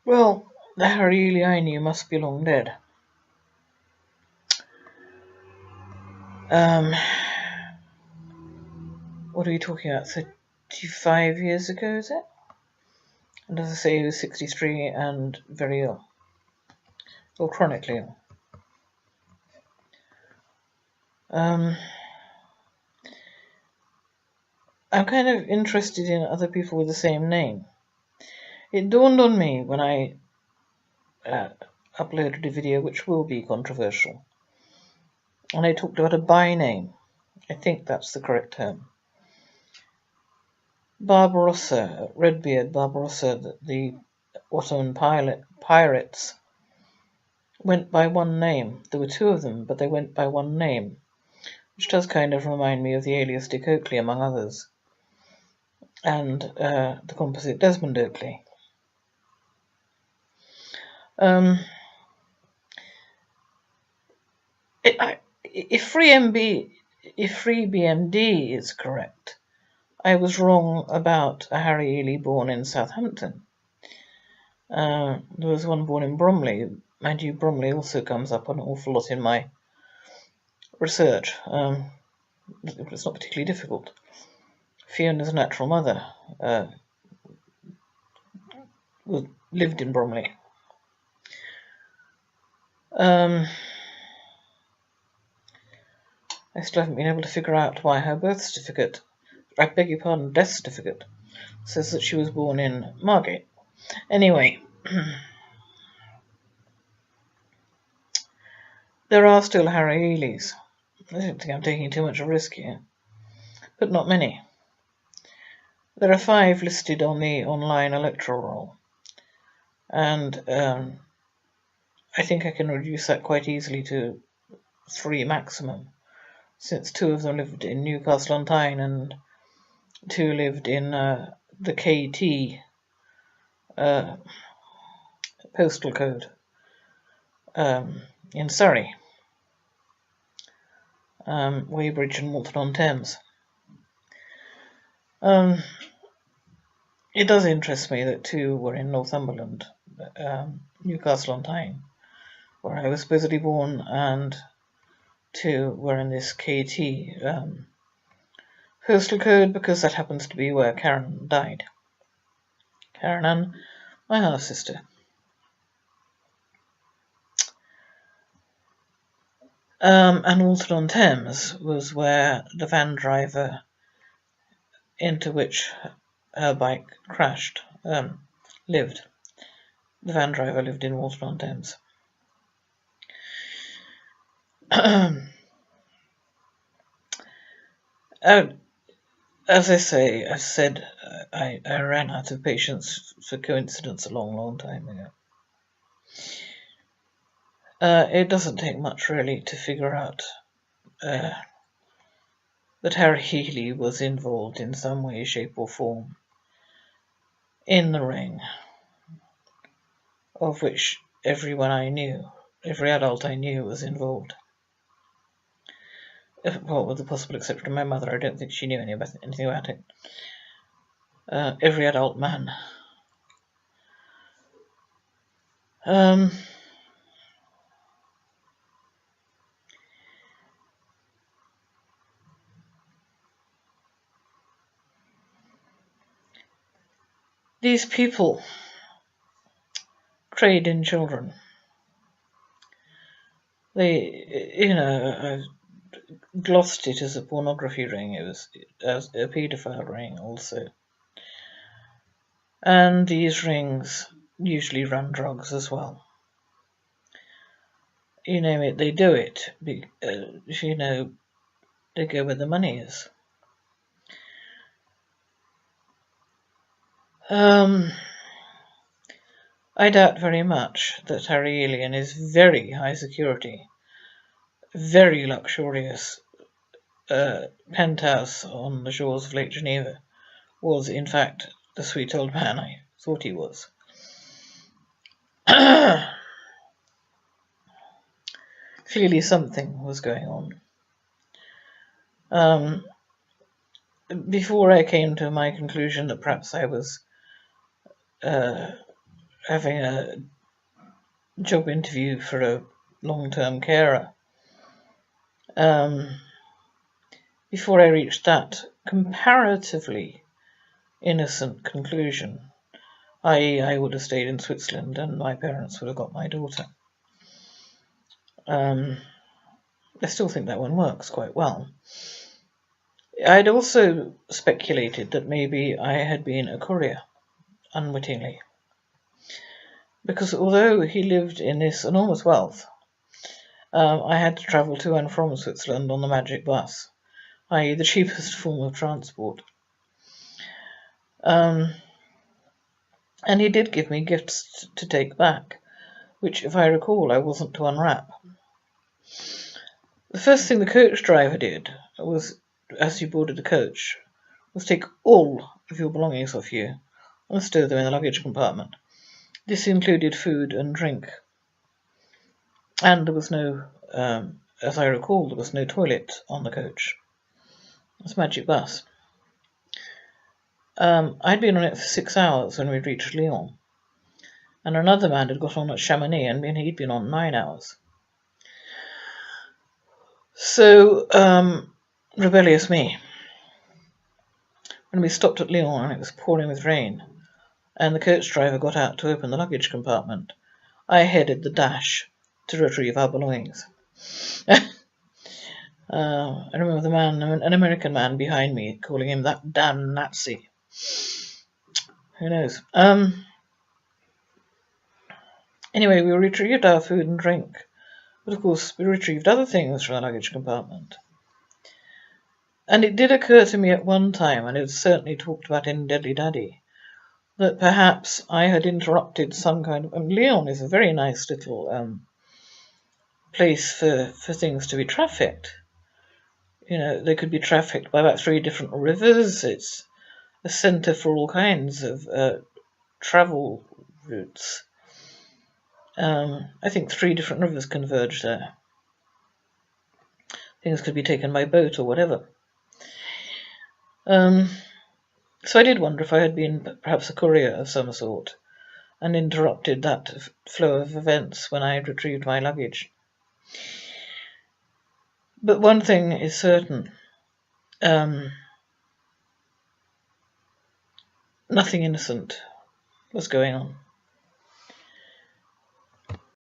Well, the Harry Ely I knew must be long dead. Um, what are we talking about? 35 years ago, is it? And as I say, he was 63 and very ill, or chronically ill. I'm kind of interested in other people with the same name. It dawned on me when I uploaded a video which will be controversial, and I talked about a by name. I think that's the correct term. Barbarossa, Redbeard Barbarossa, the Ottoman pirates went by one name. There were two of them, but they went by one name, which does kind of remind me of the alias Dick Oakley, among others, and the composite Desmond Oakley. If FreeBMD is correct, I was wrong about a Harry Ely born in Southampton. There was one born in Bromley. Mind you, Bromley also comes up an awful lot in my research. It's not particularly difficult. Fiona's natural mother lived in Bromley. I still haven't been able to figure out why her birth certificate, I beg your pardon, death certificate, says that she was born in Margate. Anyway, there are still Harry Elys. I don't think I'm taking too much of a risk here, but not many. There are 5 listed on the online electoral roll, and I think I can reduce that quite easily to 3 maximum, since 2 of them lived in Newcastle on Tyne and 2 lived in the KT postal code in Surrey, Weybridge and Walton-on-Thames. It does interest me that 2 were in Northumberland, Newcastle on Tyne, where I was supposedly born, and 2 were in this KT postal code, because that happens to be where Karen died. Karen Ann, my half sister. And Walton-on-Thames was where the van driver into which her bike crashed lived. The van driver lived in Walton-on-Thames. As I said, I ran out of patience for coincidence a long time ago. It doesn't take much, really, to figure out that Harry Ely was involved in some way, shape or form in the ring, of which everyone I knew, every adult I knew, was involved. Well, with the possible exception of my mother, I don't think she knew anything about it. Every adult man. These people trade in children. They, glossed it as a pornography ring. It was as a paedophile ring also. And these rings usually run drugs as well. You name it, they do it. They go where the money is. I doubt very much that Harry Ely and his very high security, very luxurious penthouse on the shores of Lake Geneva was, in fact, the sweet old man I thought he was. Clearly something was going on. Before I came to my conclusion that perhaps I was having a job interview for a long-term carer. Before I reached that comparatively innocent conclusion, i.e. I would have stayed in Switzerland and my parents would have got my daughter. I still think that one works quite well. I'd also speculated that maybe I had been a courier, unwittingly. Because although he lived in this enormous wealth, I had to travel to and from Switzerland on the magic bus, i.e. the cheapest form of transport. And he did give me gifts to take back, which, if I recall, I wasn't to unwrap. The first thing the coach driver did was, as you boarded the coach, was take all of your belongings off you and stow them in the luggage compartment. This included food and drink. And there was no, as I recall, there was no toilet on the coach. It was a magic bus. I'd been on it for 6 hours when we reached Lyon. And another man had got on at Chamonix and he'd been on 9 hours. So, rebellious me. When we stopped at Lyon and it was pouring with rain, and the coach driver got out to open the luggage compartment, I headed the dash to retrieve our belongings. I remember the man, an American man behind me, calling him that damn Nazi. Who knows? Anyway, we retrieved our food and drink. But of course, we retrieved other things from the luggage compartment. And it did occur to me at one time, and it was certainly talked about in Deadly Daddy, that perhaps I had interrupted some kind of... Lyon is a very nice little place for things to be trafficked. You know, they could be trafficked by about 3 different rivers. It's a centre for all kinds of travel routes. I think 3 different rivers converge there. Things could be taken by boat or whatever. So I did wonder if I had been perhaps a courier of some sort and interrupted that flow of events when I had retrieved my luggage. But one thing is certain. Nothing innocent was going on.